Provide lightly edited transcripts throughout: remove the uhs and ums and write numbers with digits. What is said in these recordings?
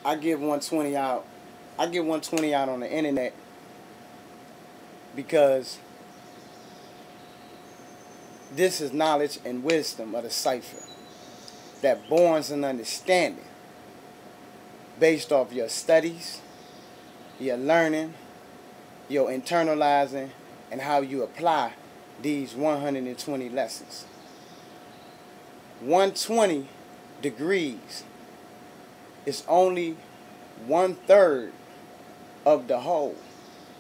I give 120 out. I give 120 out on the internet because this is knowledge and wisdom of the cipher that borns an understanding based off your studies, your learning, your internalizing, and how you apply these 120 lessons. 120 degrees is only 1/3 of the whole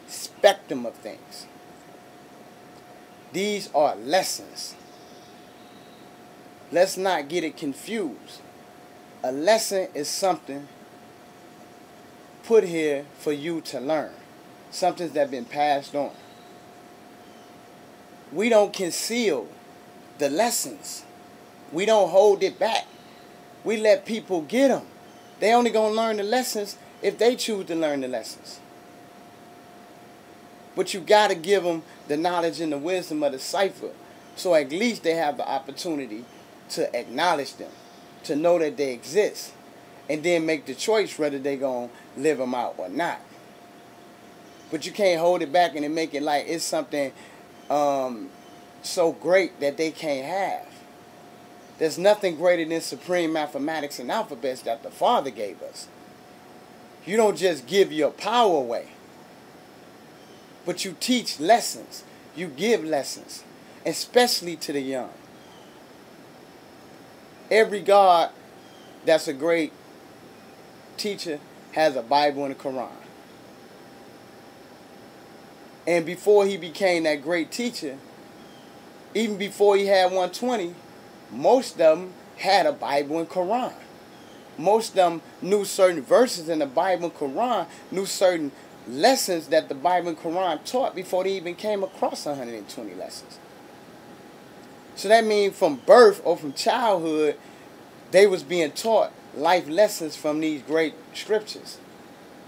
spectrum of things. These are lessons. Let's not get it confused. A lesson is something put here for you to learn. Something that's been passed on. We don't conceal the lessons. We don't hold it back. We let people get them. They only gonna learn the lessons if they choose to learn the lessons. But you gotta give them the knowledge and the wisdom of the cipher, so at least they have the opportunity to acknowledge them, to know that they exist, and then make the choice whether they gonna live them out or not. But you can't hold it back and then make it like it's something so great that they can't have. There's nothing greater than supreme mathematics and alphabets that the Father gave us. You don't just give your power away, but you teach lessons. You give lessons, especially to the young. Every God that's a great teacher has a Bible and a Quran. And before he became that great teacher, even before he had 120, most of them had a Bible and Quran. Most of them knew certain verses in the Bible and Quran, knew certain lessons that the Bible and Quran taught before they even came across 120 lessons. So that means from birth or from childhood, they was being taught life lessons from these great scriptures.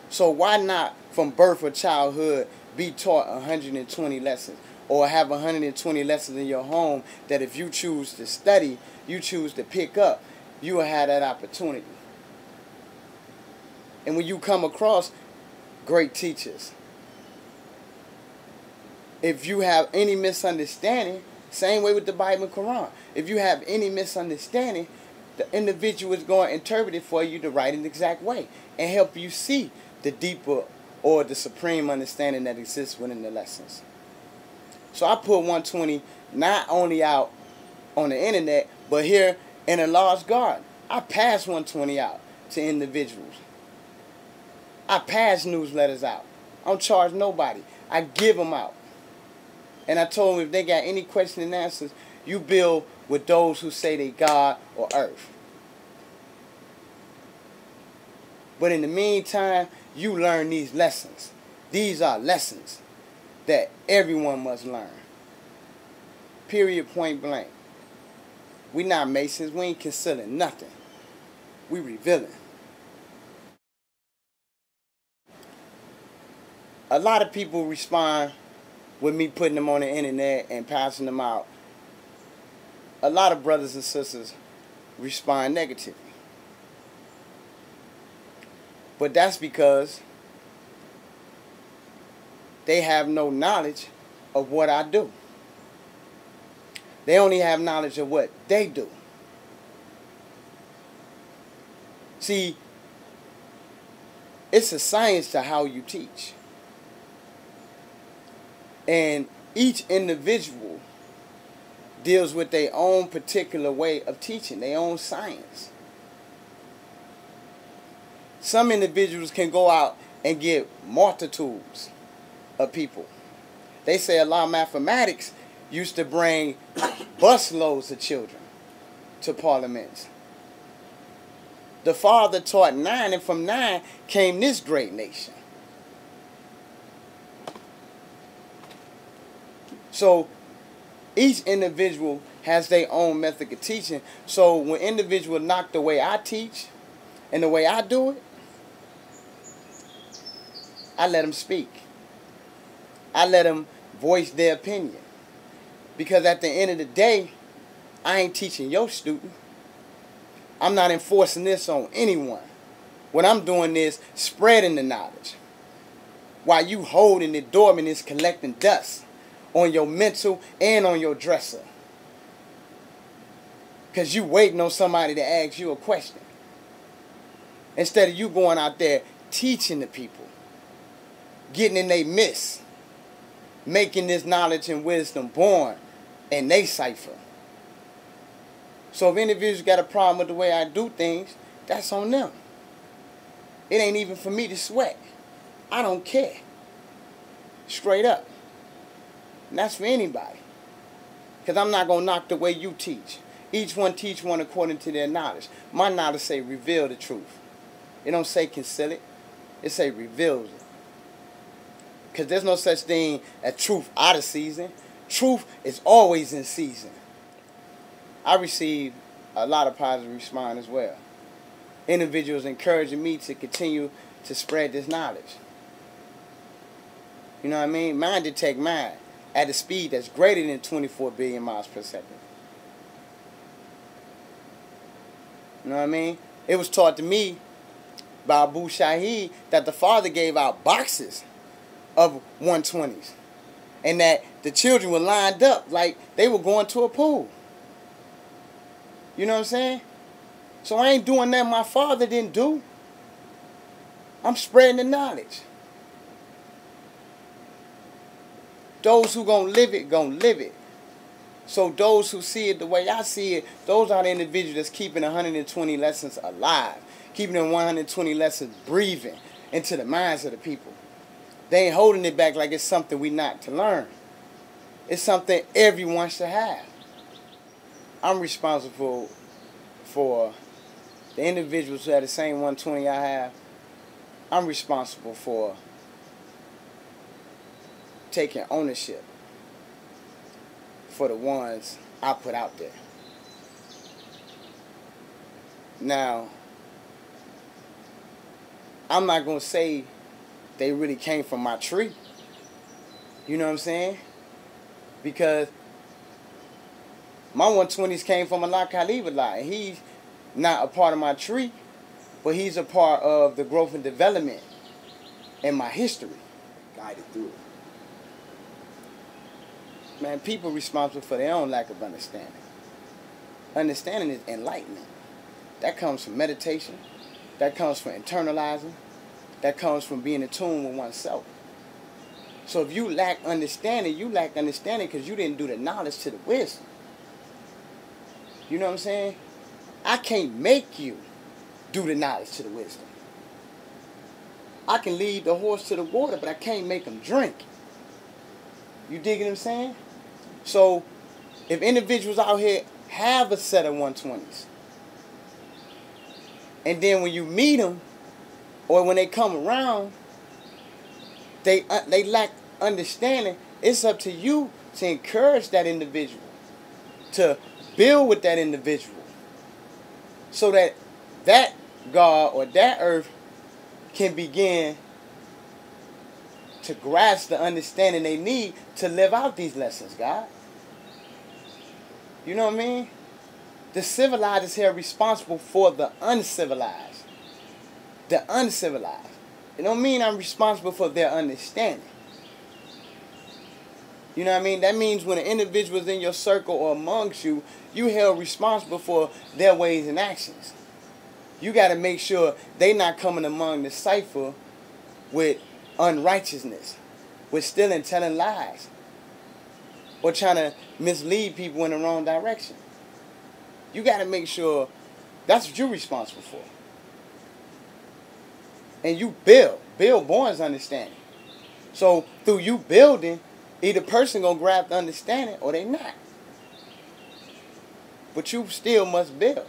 So why not from birth or childhood be taught 120 lessons? Or have 120 lessons in your home that if you choose to study, you choose to pick up, you will have that opportunity. And when you come across great teachers, if you have any misunderstanding, same way with the Bible and Quran, if you have any misunderstanding, the individual is going to interpret it for you the right and exact way and help you see the deeper or the supreme understanding that exists within the lessons. So I put 120 not only out on the internet, but here in a large garden. I pass 120 out to individuals. I pass newsletters out. I don't charge nobody. I give them out. And I told them if they got any questions and answers, you build with those who say they God or earth. But in the meantime, you learn these lessons. These are lessons that everyone must learn. Period, point blank. We not Masons. We ain't concealing nothing. We revealing. A lot of people respond with me putting them on the internet and passing them out. A lot of brothers and sisters respond negatively. But that's because they have no knowledge of what I do. They only have knowledge of what they do. See, it's a science to how you teach. And each individual deals with their own particular way of teaching, their own science. Some individuals can go out and get multitudes of people. They say a lot of mathematics used to bring busloads of children to parliaments. The Father taught 9, and from 9 came this great nation. So each individual has their own method of teaching. So when individuals knock the way I teach and the way I do it, I let them speak. I let them voice their opinion. Because at the end of the day, I ain't teaching your student. I'm not enforcing this on anyone. What I'm doing is spreading the knowledge. While you holding it dormant, is collecting dust on your mental and on your dresser. Because you waiting on somebody to ask you a question. Instead of you going out there teaching the people, getting in their midst, making this knowledge and wisdom born in they cipher. So if individuals got a problem with the way I do things, that's on them. It ain't even for me to sweat. I don't care. Straight up. And that's for anybody. Because I'm not going to knock the way you teach. Each one teach one according to their knowledge. My knowledge say reveal the truth. It don't say conceal it. It say reveal it. Because there's no such thing as truth out of season. Truth is always in season. I received a lot of positive response as well. Individuals encouraging me to continue to spread this knowledge. You know what I mean? Mind detect mind at a speed that's greater than 24 billion miles per second. You know what I mean? It was taught to me by Abu Shahid that the father gave out boxes of 120s. And that the children were lined up like they were going to a pool. You know what I'm saying? So I ain't doing that my father didn't do. I'm spreading the knowledge. Those who gonna live it, gonna live it. So those who see it the way I see it, those are the individuals that's keeping 120 lessons alive. Keeping them 120 lessons breathing into the minds of the people. They ain't holding it back like it's something we not to learn. It's something everyone should have. I'm responsible for the individuals who have the same 120 I have. I'm responsible for taking ownership for the ones I put out there. Now, I'm not going to say they really came from my tree. You know what I'm saying? Because my 120s came from Allah Khalibullah. He's not a part of my tree, but he's a part of the growth and development in my history. Guided through it. Man, people responsible for their own lack of understanding. Understanding is enlightenment. That comes from meditation. That comes from internalizing. That comes from being in tune with oneself. So if you lack understanding because you didn't do the knowledge to the wisdom. You know what I'm saying? I can't make you do the knowledge to the wisdom. I can lead the horse to the water, but I can't make him drink. You dig what I'm saying? So if individuals out here have a set of 120s, and then when you meet them, or when they come around, they lack understanding, it's up to you to encourage that individual, to build with that individual, so that that God or that earth can begin to grasp the understanding they need to live out these lessons, God. You know what I mean? The civilized is here responsible for the uncivilized. The uncivilized. It don't mean I'm responsible for their understanding. You know what I mean? That means when an individual is in your circle or amongst you, you held responsible for their ways and actions. You got to make sure they not coming among the cipher with unrighteousness, with stealing, telling lies, or trying to mislead people in the wrong direction. You got to make sure that's what you're responsible for. And you build Bourne's understanding. So through you building, either person gonna grab the understanding or they not. But you still must build.